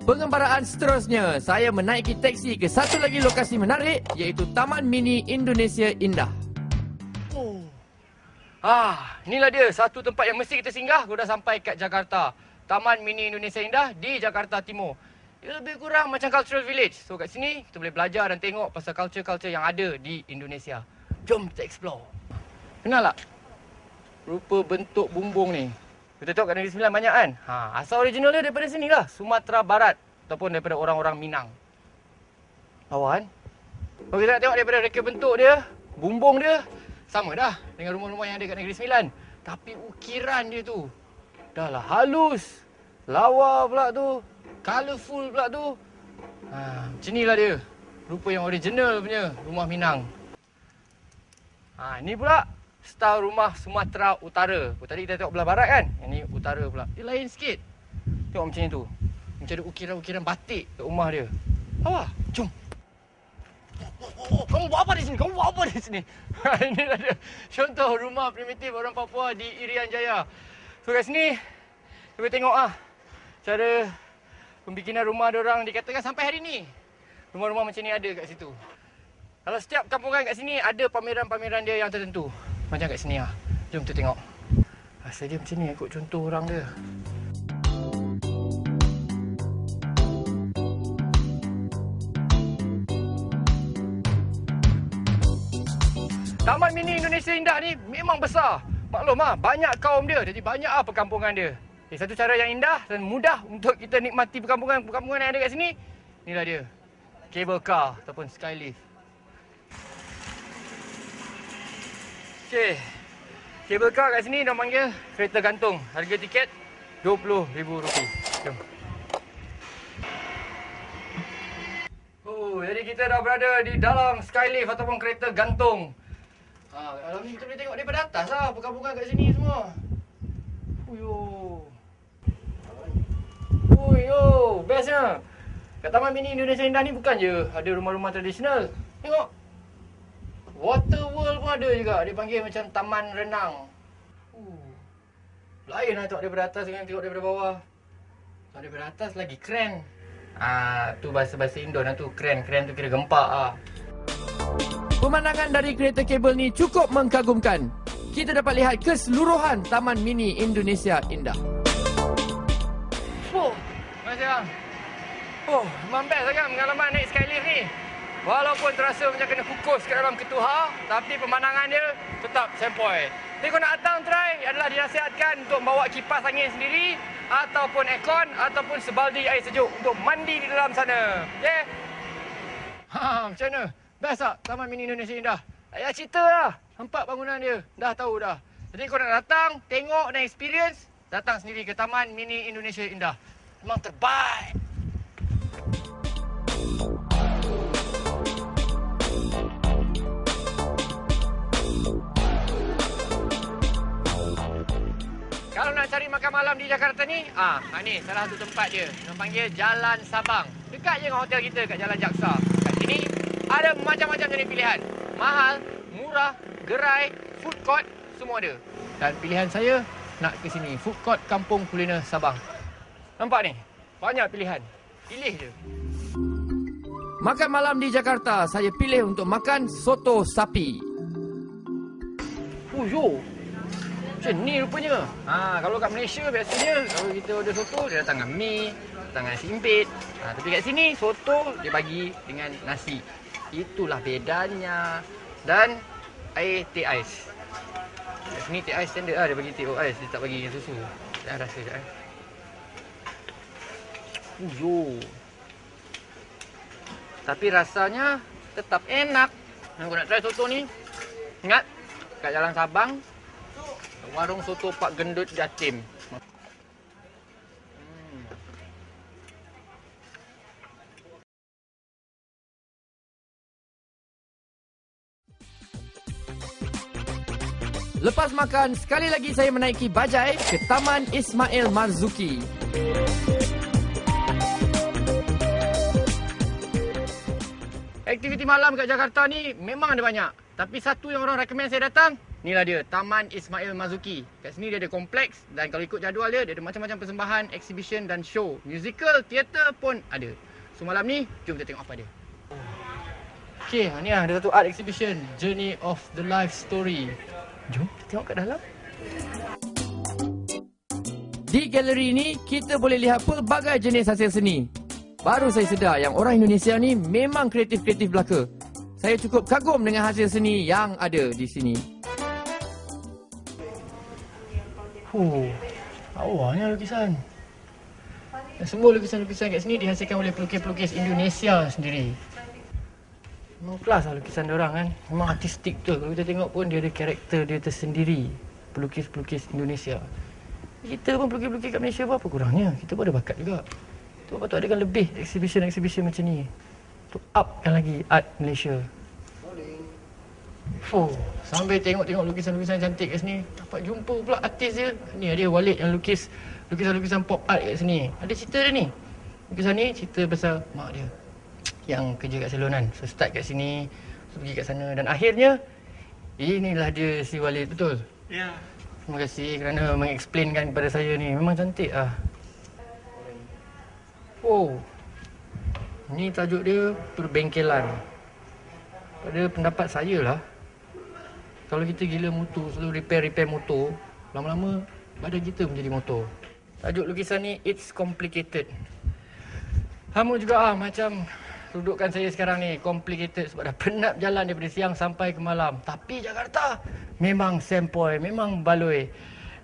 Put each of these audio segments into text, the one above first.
Pengembaraan seterusnya, saya menaiki teksi ke satu lagi lokasi menarik iaitu Taman Mini Indonesia Indah. Inilah dia satu tempat yang mesti kita singgah kalau dah sampai kat Jakarta. Taman Mini Indonesia Indah di Jakarta Timur. Ia lebih kurang macam cultural village. So kat sini kita boleh belajar dan tengok pasal culture-culture yang ada di Indonesia. Jom kita explore. Kenal tak? Rupa bentuk bumbung ni. Kita tengok kat Negeri Sembilan banyak kan? Asal original dia daripada sini lah. Sumatera Barat. Ataupun daripada orang-orang Minang. Lawa kan? Kalau kita nak tengok daripada reka bentuk dia, bumbung dia, sama dah dengan rumah-rumah yang ada kat Negeri Sembilan. Tapi ukiran dia tu dah lah halus. Lawa pula tu. Colourful pula tu. Macam inilah dia. Rupa yang original punya rumah Minang. Ni pula style rumah Sumatera Utara. Tadi kita tengok belah barat kan? Yang ni utara pula. Dia lain sikit. Tengok macam ni tu. Macam ada ukiran-ukiran batik kat rumah dia. Awak, jom. Kamu buat apa di sini? Kamu buat apa di sini? Inilah dia. Contoh rumah primitif orang Papua di Irian Jaya. So kat sini, kita boleh tengok cara pembikinan rumah diorang dikatakan sampai hari ni. Rumah-rumah macam ni ada kat situ. Kalau setiap kampungan kat sini ada pameran-pameran dia yang tertentu. Macam kat sini Jom kita tengok. Asal dia macam ni ikut contoh orang dia. Taman Mini Indonesia Indah ni memang besar. Maklum banyak kaum dia. Jadi banyak perkampungan dia. Satu cara yang indah dan mudah untuk kita nikmati perkampungan yang ada kat sini. Inilah dia. Cable car ataupun skylift. Okey. Cable car kat sini diorang panggil kereta gantung. Harga tiket RM20,000. Jom. Jadi kita dah berada di dalam skylift ataupun kereta gantung. Kalau ni kita boleh tengok daripada atas perkampungan kat sini semua. Bestnya. Kat Taman Mini Indonesia Indah ni bukan je ada rumah-rumah tradisional. Tengok. Water World pun ada juga. Dia panggil macam taman renang. Lain tengok daripada atas dengan tengok daripada bawah. Tengok daripada atas lagi keren. Tu bahasa Indo tu keren. Keren tu kira gempak Pemandangan dari kereta kabel ni cukup mengkagumkan. Kita dapat lihat keseluruhan Taman Mini Indonesia Indah. Terima kasih bang. Memang best kan pengalaman naik skylift ni. Walaupun terasa macam kena kukus kat dalam ketuha, tapi pemandangan dia tetap sempoi. Jadi kalau nak datang try adalah dinasihatkan untuk bawa kipas angin sendiri ataupun aircon ataupun sebaldi air sejuk untuk mandi di dalam sana. Okey? Macam mana? Best tak Taman Mini Indonesia Indah? Tak payah cerita lah. Nampak bangunan dia. Dah tahu dah. Jadi kalau nak datang, tengok dan experience, datang sendiri ke Taman Mini Indonesia Indah. Memang terbaik. Kalau nak cari makan malam di Jakarta ni, ni salah satu tempat dia. Dia panggil Jalan Sabang. Dekat je dengan hotel kita kat Jalan Jaksa. Kat sini ada macam-macam jenis pilihan. Mahal, murah, gerai, food court, semua ada. Dan pilihan saya nak ke sini, food court Kampung Kuliner Sabang. Nampak ni? Banyak pilihan. Pilih je. Makan malam di Jakarta, saya pilih untuk makan soto sapi. Macam ni rupanya. Kalau kat Malaysia biasanya kalau kita order soto dia datang dengan mi, datang dengan nasi impit. Tapi kat sini soto dia bagi dengan nasi. Itulah bedanya. Dan air teh ais. Kat sini teh ais standard dia bagi teh ais, dia tak bagi susu. Dah rasa sekejap Tapi rasanya tetap enak. Kalau nak try soto ni, ingat kat Jalan Sabang, warung soto Pak Gendut Jatim. Lepas makan, sekali lagi saya menaiki bajai ke Taman Ismail Marzuki. Aktiviti malam kat Jakarta ni memang ada banyak. Tapi satu yang orang recommend saya datang, Inilah dia, Taman Ismail Marzuki. Kat sini dia ada kompleks dan kalau ikut jadual dia ada macam-macam persembahan, exhibition dan show. Musical, teater pun ada. So malam ni, jom kita tengok apa dia. Okay, ni lah, ada satu art exhibition, Journey of the Life Story. Jom kita tengok kat dalam. Di galeri ni, kita boleh lihat pelbagai jenis hasil seni. Baru saya sedar yang orang Indonesia ni memang kreatif-kreatif belaka. Saya cukup kagum dengan hasil seni yang ada di sini. Awalnya lukisan. Dan semua lukisan-lukisan kat sini dihasilkan oleh pelukis-pelukis Indonesia sendiri. Memang kelas lah lukisan diorang kan. Memang artistik tu. Kalau kita tengok pun dia ada karakter dia tersendiri. Pelukis-pelukis Indonesia. Kita pun pelukis-pelukis kat Malaysia pun apa kurangnya. Kita pun ada bakat juga. Tu patut adakan lebih exhibition-exhibition macam ni. Untuk upkan lagi art Malaysia. Sambil tengok-tengok lukisan-lukisan cantik kat sini, dapat jumpa pula artis dia. Ni ada Walid yang lukis lukisan-lukisan pop art kat sini. Ada cerita dia ni. Lukisan ni cerita pasal mak dia yang kerja kat salonan. So start kat sini, so pergi kat sana dan akhirnya inilah dia si Walid, betul? Ya. Terima kasih kerana mengexplainkan kepada saya ni. Memang cantik ah. Ni tajuk dia Perbengkelan. Pada pendapat saya lah, kalau kita gila motor, selalu repair motor, lama-lama badan kita menjadi motor. Tajuk lukisan ni, It's Complicated. Sama juga macam dudukkan saya sekarang ni, complicated sebab dah penat jalan daripada siang sampai ke malam. Tapi Jakarta memang sempoi, memang baloi.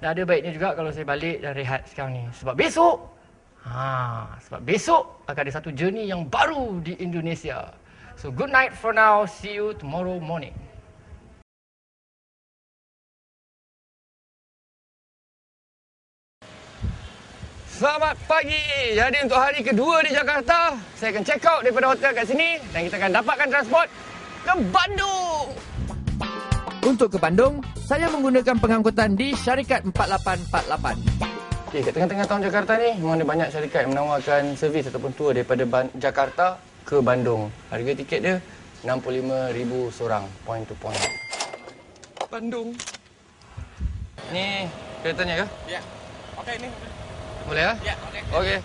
Dan ada baiknya juga kalau saya balik dan rehat sekarang ni. Sebab besok akan ada satu journey yang baru di Indonesia. So good night for now, see you tomorrow morning. Selamat pagi. Jadi untuk hari kedua di Jakarta, saya akan check out daripada hotel kat sini dan kita akan dapatkan transport ke Bandung. Untuk ke Bandung, saya menggunakan pengangkutan di Syarikat 4848. Okey, kat tengah-tengah tahun Jakarta ni memang ada banyak syarikat yang menawarkan servis ataupun tour daripada Jakarta ke Bandung. Harga tiket dia RM65,000 seorang, point to point. Bandung. Ni keretanya ke? Ya. Okey ni. Boleh ya? Ya, boleh. Okey.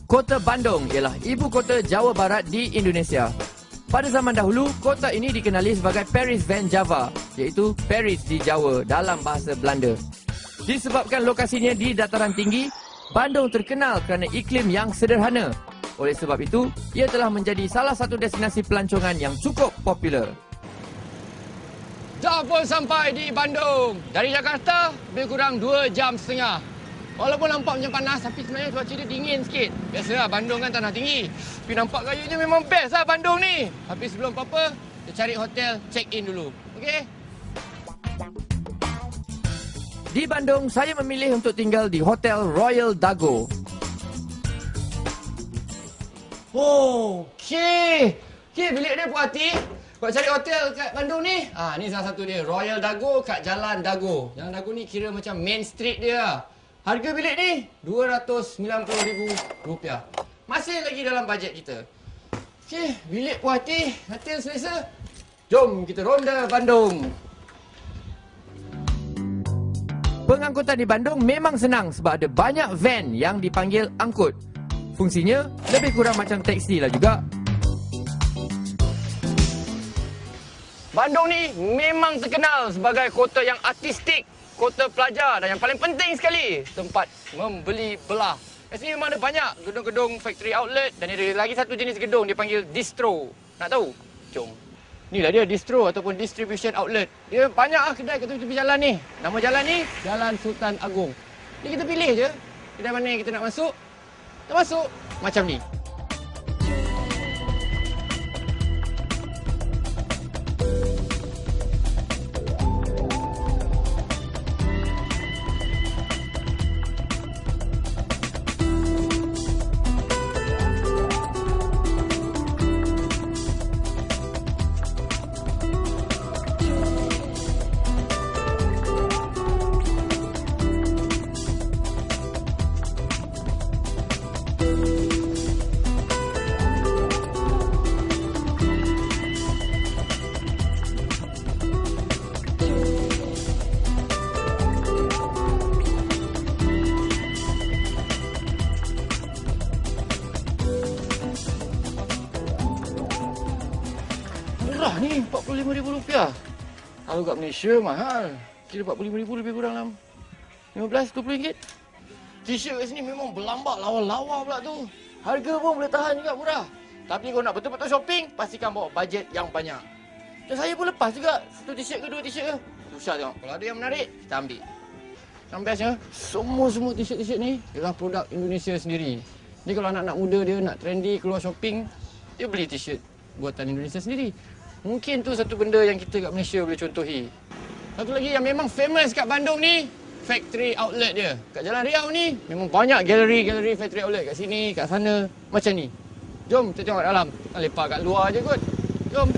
Kota Bandung ialah ibu kota Jawa Barat di Indonesia. Pada zaman dahulu, kota ini dikenali sebagai Paris van Java, iaitu Paris di Jawa dalam bahasa Belanda. Disebabkan lokasinya di dataran tinggi, Bandung terkenal kerana iklim yang sederhana. Oleh sebab itu, ia telah menjadi salah satu destinasi pelancongan yang cukup popular. Dah pun sampai di Bandung. Dari Jakarta, lebih kurang 2 jam setengah. Walaupun nampak macam panas, tapi sebenarnya cuaca dia dingin sikit. Biasalah, Bandung kan tanah tinggi. Tapi nampak gayanya memang best lah Bandung ni. Tapi sebelum apa-apa, kita cari hotel, check in dulu. Okey? Di Bandung, saya memilih untuk tinggal di Hotel Royal Dago. Okey, bilik dia Puan Hati. Buat cari hotel kat Bandung ni. Ni salah satu dia, Royal Dago kat Jalan Dago. Jalan Dago ni kira macam main street dia. Harga bilik ni RM290,000. Masih lagi dalam bajet kita. Okey, bilik Puan Hati, hotel selesa. Jom kita ronda Bandung. Pengangkutan di Bandung memang senang sebab ada banyak van yang dipanggil angkut. Fungsinya lebih kurang macam teksi lah juga. Bandung ni memang terkenal sebagai kota yang artistik, kota pelajar dan yang paling penting sekali, tempat membeli belah. Kat sini memang ada banyak gedung-gedung factory outlet dan ada lagi satu jenis gedung dipanggil distro. Nak tahu? Jom. Inilah dia distro ataupun distribution outlet. Dia banyak kedai kat tepi jalan ni. Nama jalan ni Jalan Sultan Agong. Ni kita pilih je kedai mana yang kita nak masuk. Kita masuk macam ni. RM45,000. Kalau kat Malaysia mahal. Kira RM45,000 lebih kurang dalam RM15-20. T-shirt kat sini memang berlambak lawa-lawa pula tu. Harga pun boleh tahan juga murah. Tapi kalau nak betul-betul shopping, pastikan bawa bajet yang banyak. Dan saya pun lepas juga satu t-shirt ke dua t-shirt ke. Susah tengok. Kalau ada yang menarik, kita ambil. Yang bestnya, semua t-shirt ni ialah produk Indonesia sendiri. Jadi kalau anak-anak muda dia nak trendy keluar shopping, dia beli t-shirt buatan Indonesia sendiri. Mungkin tu satu benda yang kita kat Malaysia boleh contohi. Satu lagi yang memang famous kat Bandung ni, factory outlet dia. Kat Jalan Riau ni, memang banyak galeri factory outlet kat sini, kat sana, macam ni. Jom kita tengok dalam. Lepak kat luar je kot. Jom.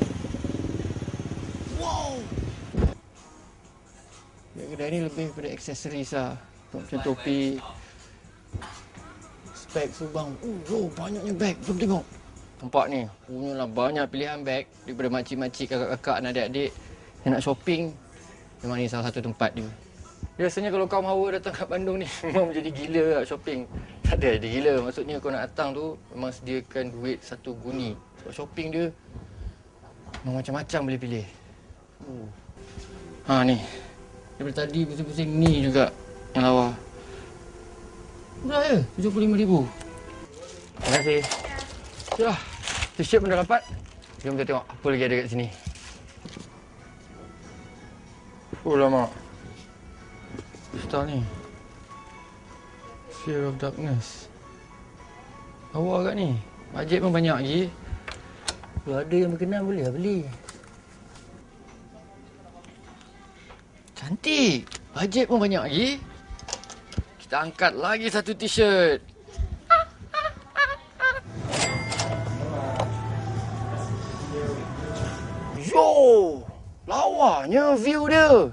Wow. Kedai ni lebih kepada aksesoris lah. Macam topi, beg subang. Banyaknya beg. Jom tengok. Nampak ni, punyalah banyak pilihan beg daripada makcik-makcik, kakak-kakak dan adik-adik yang nak shopping. Memang ni salah satu tempat dia. Biasanya kalau kaum hawa datang kat Bandung ni memang menjadi gila lah shopping. Tak ada jadi gila. Maksudnya kau nak datang tu memang sediakan duit satu guni. Sebab shopping dia memang macam-macam boleh pilih. Ni. Daripada tadi pusing-pusing ni juga yang lawa. Murah je, RM75,000. Terima kasih. Dah, t-shirt pun dah dapat. Jom kita tengok apa lagi ada kat sini. Lama. Style ni. Fear of Darkness. Lawa agak ni. Bajet pun banyak lagi. Kalau ada yang berkenan boleh lah beli. Cantik. Bajet pun banyak lagi. Kita angkat lagi satu t-shirt. Yo! Lawanya view dia.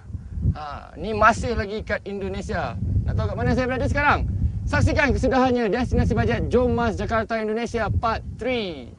Ni masih lagi kat Indonesia. Nak tahu kat mana saya berada sekarang? Saksikan kesudahannya Destinasi Bajet Jom Mas Jakarta Indonesia Part 3.